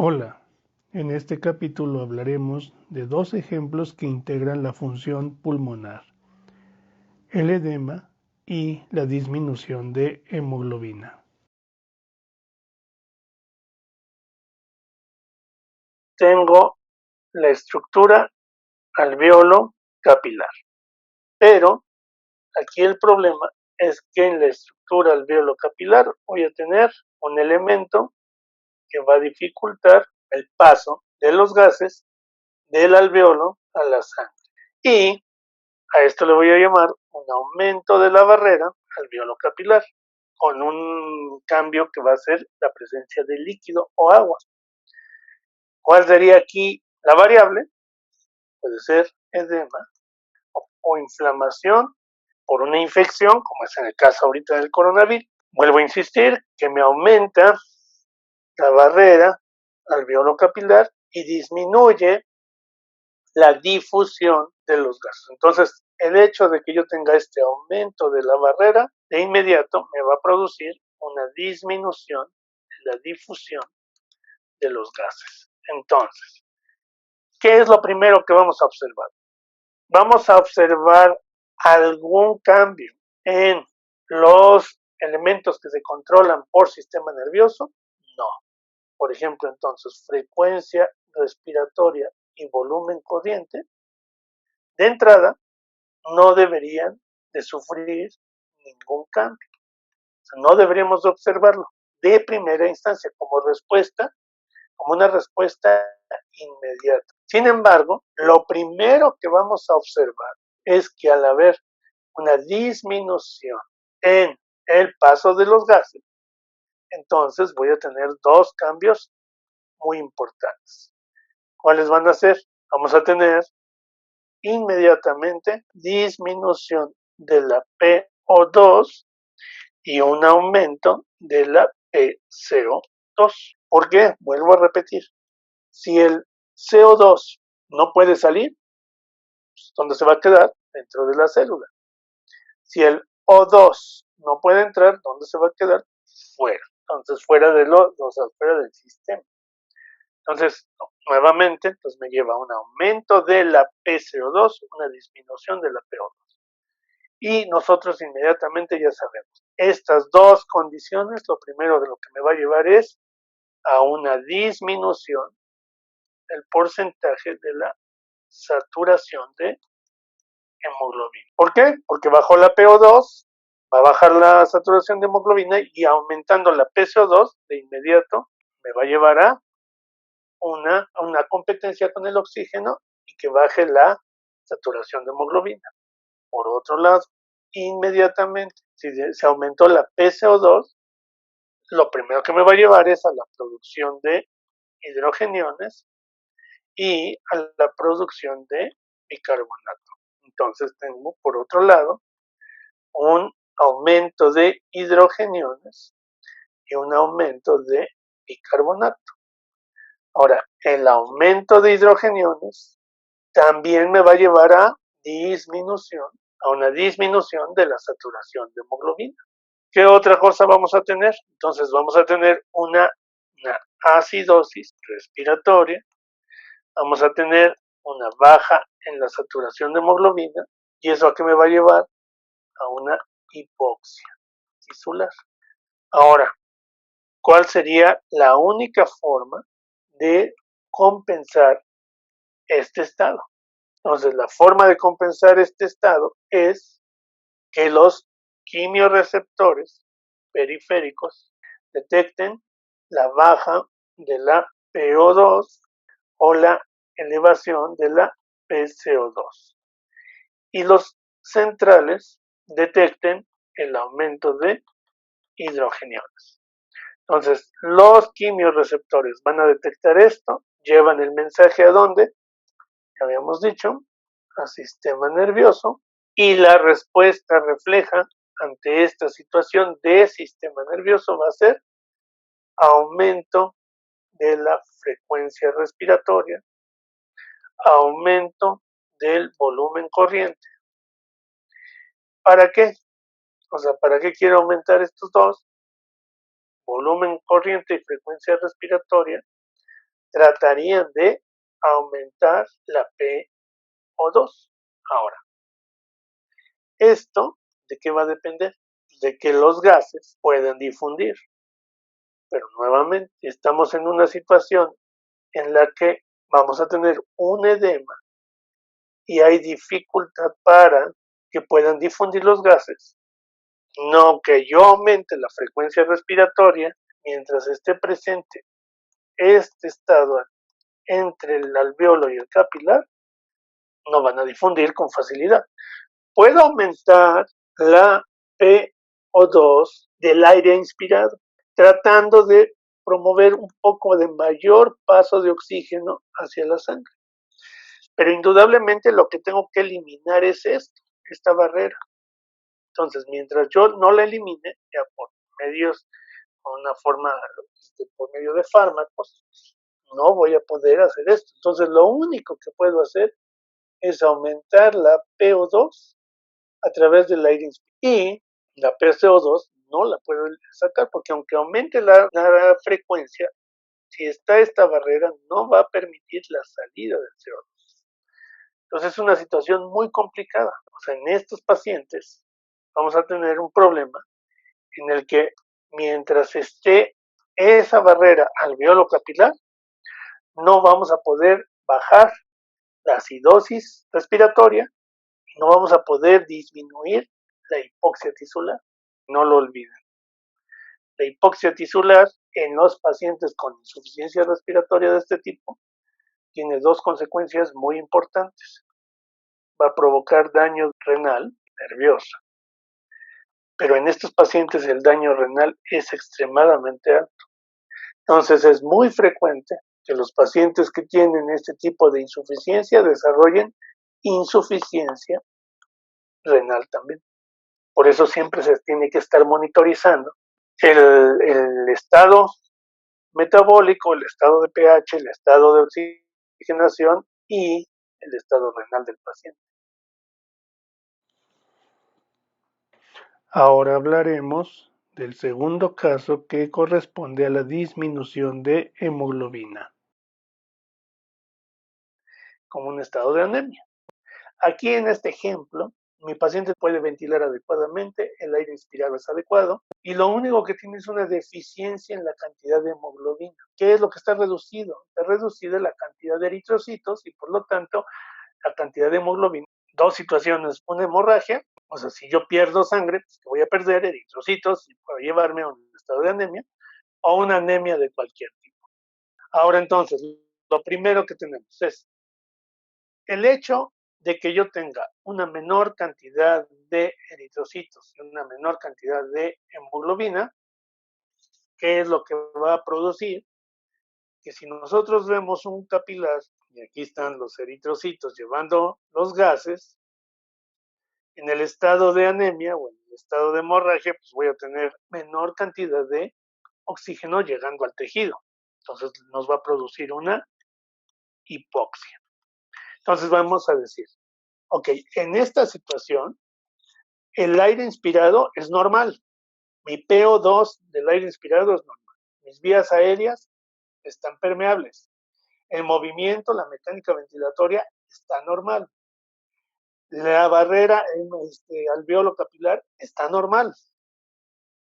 Hola, en este capítulo hablaremos de dos ejemplos que integran la función pulmonar, el edema y la disminución de hemoglobina. Tengo la estructura alveolo capilar, pero aquí el problema es que en la estructura alveolo capilar voy a tener un elemento que va a dificultar el paso de los gases del alveolo a la sangre. Y a esto le voy a llamar un aumento de la barrera alveolo capilar, con un cambio que va a ser la presencia de líquido o agua. ¿Cuál sería aquí la variable? Puede ser edema o inflamación por una infección, como es en el caso ahorita del coronavirus. Vuelvo a insistir que me aumenta la barrera alveolo capilar y disminuye la difusión de los gases. Entonces, el hecho de que yo tenga este aumento de la barrera, de inmediato me va a producir una disminución de la difusión de los gases. Entonces, ¿qué es lo primero que vamos a observar? Vamos a observar algún cambio en los elementos que se controlan por sistema nervioso. No. Por ejemplo, entonces, frecuencia respiratoria y volumen corriente, de entrada, no deberían de sufrir ningún cambio. O sea, no deberíamos de observarlo de primera instancia como respuesta, como una respuesta inmediata. Sin embargo, lo primero que vamos a observar es que al haber una disminución en el paso de los gases, entonces voy a tener dos cambios muy importantes. ¿Cuáles van a ser? Vamos a tener inmediatamente disminución de la PO2 y un aumento de la PCO2. ¿Por qué? Vuelvo a repetir. Si el CO2 no puede salir, pues, ¿dónde se va a quedar? Dentro de la célula. Si el O2 no puede entrar, ¿dónde se va a quedar? Fuera. Entonces, fuera del sistema. Entonces, nuevamente, pues me lleva a un aumento de la PCO2, una disminución de la PO2. Y nosotros inmediatamente ya sabemos, estas dos condiciones, lo primero de lo que me va a llevar es a una disminución del porcentaje de la saturación de hemoglobina. ¿Por qué? Porque bajó la PO2, va a bajar la saturación de hemoglobina y aumentando la PCO2, de inmediato me va a llevar a una competencia con el oxígeno y que baje la saturación de hemoglobina. Por otro lado, inmediatamente, si se aumentó la PCO2, lo primero que me va a llevar es a la producción de hidrogeniones y a la producción de bicarbonato. Entonces tengo, por otro lado, un aumento de hidrogeniones y un aumento de bicarbonato. Ahora, el aumento de hidrogeniones también me va a llevar a una disminución de la saturación de hemoglobina. ¿Qué otra cosa vamos a tener? Entonces vamos a tener una acidosis respiratoria, vamos a tener una baja en la saturación de hemoglobina y eso a qué me va a llevar a una hipoxia tisular. Ahora, ¿cuál sería la única forma de compensar este estado? Entonces, la forma de compensar este estado es que los quimiorreceptores periféricos detecten la baja de la PO2 o la elevación de la PCO2 y los centrales detecten el aumento de hidrogeniones. Entonces, los quimiorreceptores van a detectar esto, llevan el mensaje a dónde, ya habíamos dicho, al sistema nervioso, y la respuesta refleja ante esta situación de sistema nervioso va a ser aumento de la frecuencia respiratoria, aumento del volumen corriente. ¿Para qué? O sea, ¿para qué quiero aumentar estos dos? Volumen corriente y frecuencia respiratoria, tratarían de aumentar la PO2. Ahora, ¿esto de qué va a depender? De que los gases puedan difundir. Pero nuevamente, estamos en una situación en la que vamos a tener un edema y hay dificultad para que puedan difundir los gases. No que yo aumente la frecuencia respiratoria mientras esté presente este estado entre el alveolo y el capilar, no van a difundir con facilidad. Puedo aumentar la PO2 del aire inspirado, tratando de promover un poco de mayor paso de oxígeno hacia la sangre. Pero indudablemente lo que tengo que eliminar es esto, esta barrera. Entonces, mientras yo no la elimine, ya por medios, con una forma, por medio de fármacos, no voy a poder hacer esto. Entonces, lo único que puedo hacer es aumentar la PO2 a través del aire inspirado. Y la PCO2 no la puedo sacar porque aunque aumente la frecuencia, si está esta barrera, no va a permitir la salida del CO2. Entonces es una situación muy complicada. O sea, en estos pacientes vamos a tener un problema en el que mientras esté esa barrera alveolo capilar, no vamos a poder bajar la acidosis respiratoria y no vamos a poder disminuir la hipoxia tisular. No lo olviden. La hipoxia tisular en los pacientes con insuficiencia respiratoria de este tipo tiene dos consecuencias muy importantes. Va a provocar daño renal, nervioso, pero en estos pacientes el daño renal es extremadamente alto. Entonces es muy frecuente que los pacientes que tienen este tipo de insuficiencia desarrollen insuficiencia renal también. Por eso siempre se tiene que estar monitorizando el estado metabólico, el estado de pH, el estado de oxigenación y el estado renal del paciente. Ahora hablaremos del segundo caso que corresponde a la disminución de hemoglobina como un estado de anemia. Aquí en este ejemplo, mi paciente puede ventilar adecuadamente, el aire inspirado es adecuado y lo único que tiene es una deficiencia en la cantidad de hemoglobina. ¿Qué es lo que está reducido? Está reducida la cantidad de eritrocitos y por lo tanto la cantidad de hemoglobina. Dos situaciones, una hemorragia, o sea, si yo pierdo sangre, pues voy a perder eritrocitos y puedo llevarme a un estado de anemia o una anemia de cualquier tipo. Ahora entonces, lo primero que tenemos es el hecho de que yo tenga una menor cantidad de eritrocitos y una menor cantidad de hemoglobina, ¿qué es lo que va a producir? Que si nosotros vemos un capilar, y aquí están los eritrocitos llevando los gases, en el estado de anemia o en el estado de hemorragia, pues voy a tener menor cantidad de oxígeno llegando al tejido. Entonces nos va a producir una hipoxia. Entonces vamos a decir, ok, en esta situación, el aire inspirado es normal. Mi PO2 del aire inspirado es normal. Mis vías aéreas están permeables. El movimiento, la mecánica ventilatoria está normal. La barrera alveolo capilar está normal.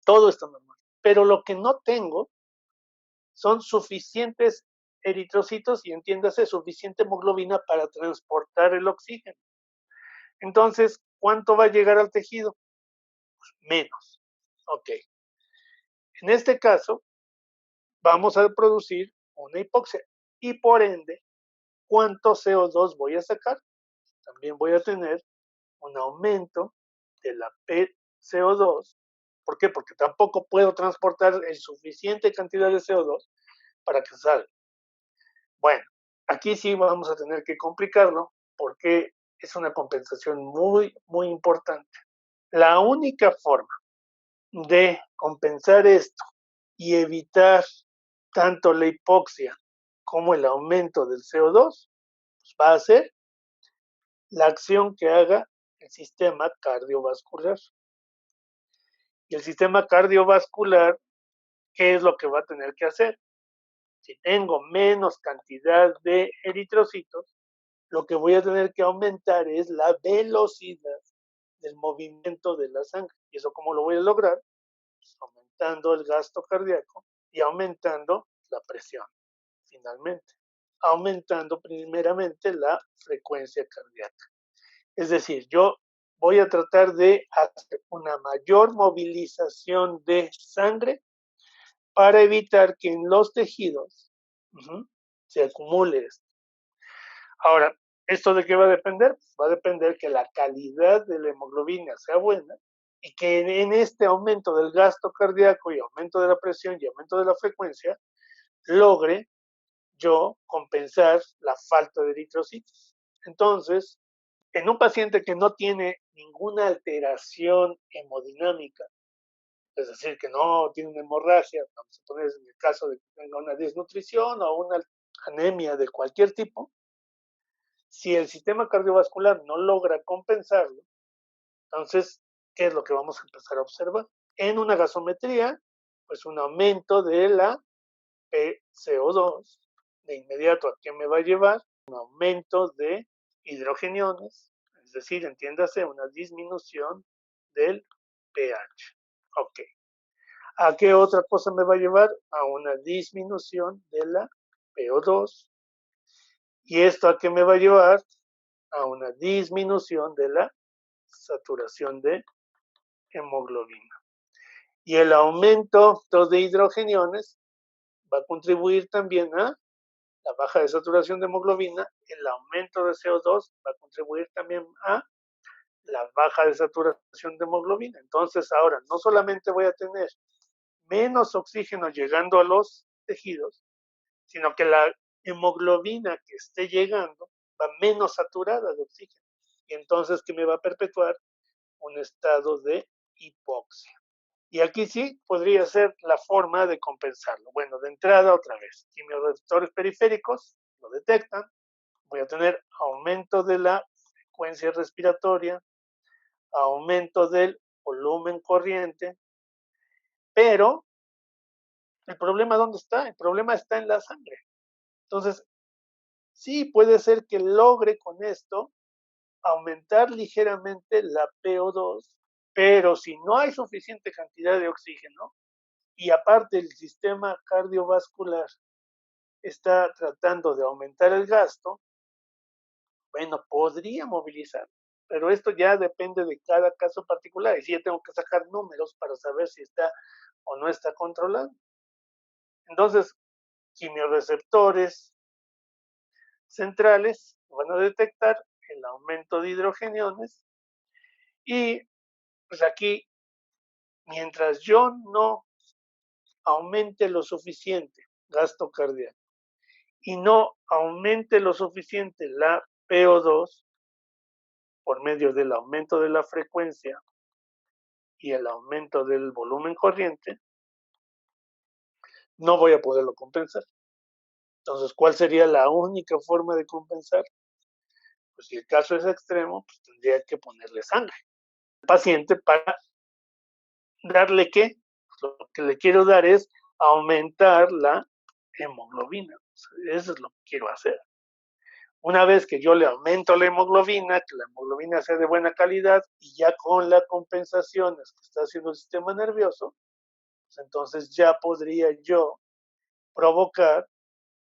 Todo está normal. Pero lo que no tengo son suficientes eritrocitos y entiéndase suficiente hemoglobina para transportar el oxígeno. Entonces, ¿cuánto va a llegar al tejido? Pues menos. Ok. En este caso, vamos a producir una hipoxia y por ende, ¿cuánto CO2 voy a sacar? También voy a tener un aumento de la PCO2. ¿Por qué? Porque tampoco puedo transportar el suficiente cantidad de CO2 para que salga. Bueno, aquí sí vamos a tener que complicarlo porque es una compensación muy, muy importante. La única forma de compensar esto y evitar tanto la hipoxia como el aumento del CO2 pues va a ser la acción que haga el sistema cardiovascular. Y el sistema cardiovascular, ¿qué es lo que va a tener que hacer? Si tengo menos cantidad de eritrocitos, lo que voy a tener que aumentar es la velocidad del movimiento de la sangre. ¿Y eso cómo lo voy a lograr? Pues aumentando el gasto cardíaco y aumentando la presión, finalmente. Aumentando primeramente la frecuencia cardíaca. Es decir, yo voy a tratar de hacer una mayor movilización de sangre para evitar que en los tejidos se acumule esto. Ahora, ¿esto de qué va a depender? Va a depender que la calidad de la hemoglobina sea buena y que en este aumento del gasto cardíaco y aumento de la presión y aumento de la frecuencia logre yo compensar la falta de eritrocitos. Entonces, en un paciente que no tiene ninguna alteración hemodinámica, es decir, que no tiene una hemorragia, vamos a poner en el caso de que tenga una desnutrición o una anemia de cualquier tipo, si el sistema cardiovascular no logra compensarlo, entonces, ¿qué es lo que vamos a empezar a observar? En una gasometría, pues un aumento de la PCO2, de inmediato, ¿a qué me va a llevar? Un aumento de hidrogeniones, es decir, entiéndase, una disminución del pH. Ok. ¿A qué otra cosa me va a llevar? A una disminución de la PO2. ¿Y esto a qué me va a llevar? A una disminución de la saturación de hemoglobina. Y el aumento de hidrogeniones va a contribuir también a la baja de saturación de hemoglobina. El aumento de CO2 va a contribuir también a la baja de saturación de hemoglobina. Entonces ahora no solamente voy a tener menos oxígeno llegando a los tejidos, sino que la hemoglobina que esté llegando va menos saturada de oxígeno. Y entonces, ¿qué me va a perpetuar? Un estado de hipoxia. Y aquí sí podría ser la forma de compensarlo. Bueno, de entrada otra vez, quimioreceptores periféricos lo detectan, voy a tener aumento de la frecuencia respiratoria, aumento del volumen corriente, pero el problema ¿dónde está? El problema está en la sangre. Entonces, sí puede ser que logre con esto aumentar ligeramente la PO2, pero si no hay suficiente cantidad de oxígeno y aparte el sistema cardiovascular está tratando de aumentar el gasto, bueno, podría movilizar, pero esto ya depende de cada caso particular y si ya tengo que sacar números para saber si está o no está controlado. Entonces, quimioreceptores centrales van a detectar el aumento de hidrogeniones y pues aquí, mientras yo no aumente lo suficiente gasto cardíaco y no aumente lo suficiente la PO2 por medio del aumento de la frecuencia y el aumento del volumen corriente, no voy a poderlo compensar. Entonces, ¿cuál sería la única forma de compensar? Pues si el caso es extremo, pues tendría que ponerle sangre al paciente para darle qué. Lo que le quiero dar es aumentar la hemoglobina. Eso es lo que quiero hacer. Una vez que yo le aumento la hemoglobina, que la hemoglobina sea de buena calidad y ya con las compensaciones que está haciendo el sistema nervioso, pues entonces ya podría yo provocar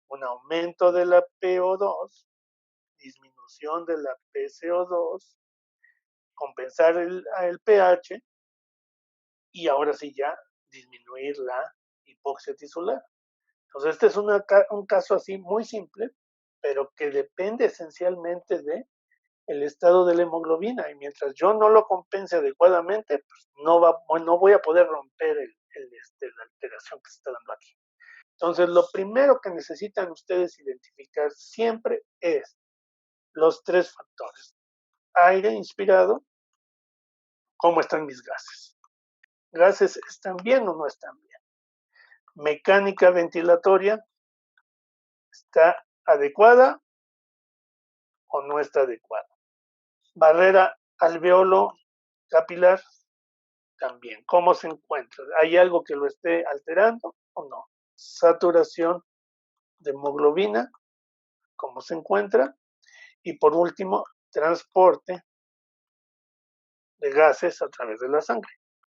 un aumento de la PO2, disminución de la PCO2, compensar el pH y ahora sí ya disminuir la hipoxia tisular. Entonces este es un caso así muy simple, pero que depende esencialmente de el estado de la hemoglobina y mientras yo no lo compense adecuadamente, pues no voy a poder romper la alteración que se está dando aquí. Entonces, lo primero que necesitan ustedes identificar siempre es los tres factores. Aire inspirado, ¿cómo están mis gases? ¿Gases están bien o no están bien? Mecánica ventilatoria, ¿está adecuada o no está adecuada? Barrera alveolo capilar, también. ¿Cómo se encuentra? ¿Hay algo que lo esté alterando o no? Saturación de hemoglobina, cómo se encuentra, y por último, transporte de gases a través de la sangre.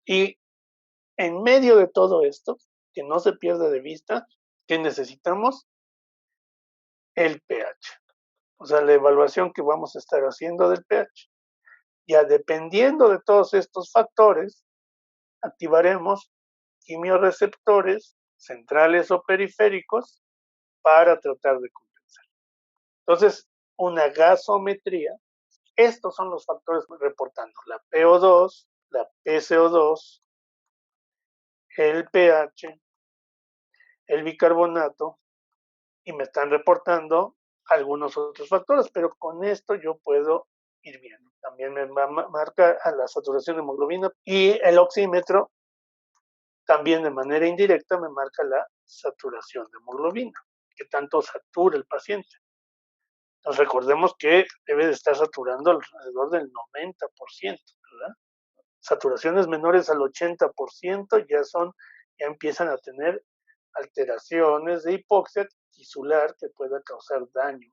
Y en medio de todo esto, que no se pierda de vista, que necesitamos el pH. O sea, la evaluación que vamos a estar haciendo del pH. Ya dependiendo de todos estos factores, activaremos quimiorreceptores centrales o periféricos para tratar de compensar. Entonces, una gasometría, estos son los factores reportando la PO2, la PCO2, el pH, el bicarbonato, y me están reportando algunos otros factores, pero con esto yo puedo ir viendo. También me marca a la saturación de hemoglobina y el oxímetro también de manera indirecta me marca la saturación de hemoglobina, que tanto satura el paciente. Entonces recordemos que debe de estar saturando alrededor del 90%, ¿verdad? Saturaciones menores al 80% ya empiezan a tener alteraciones de hipoxia tisular que pueda causar daño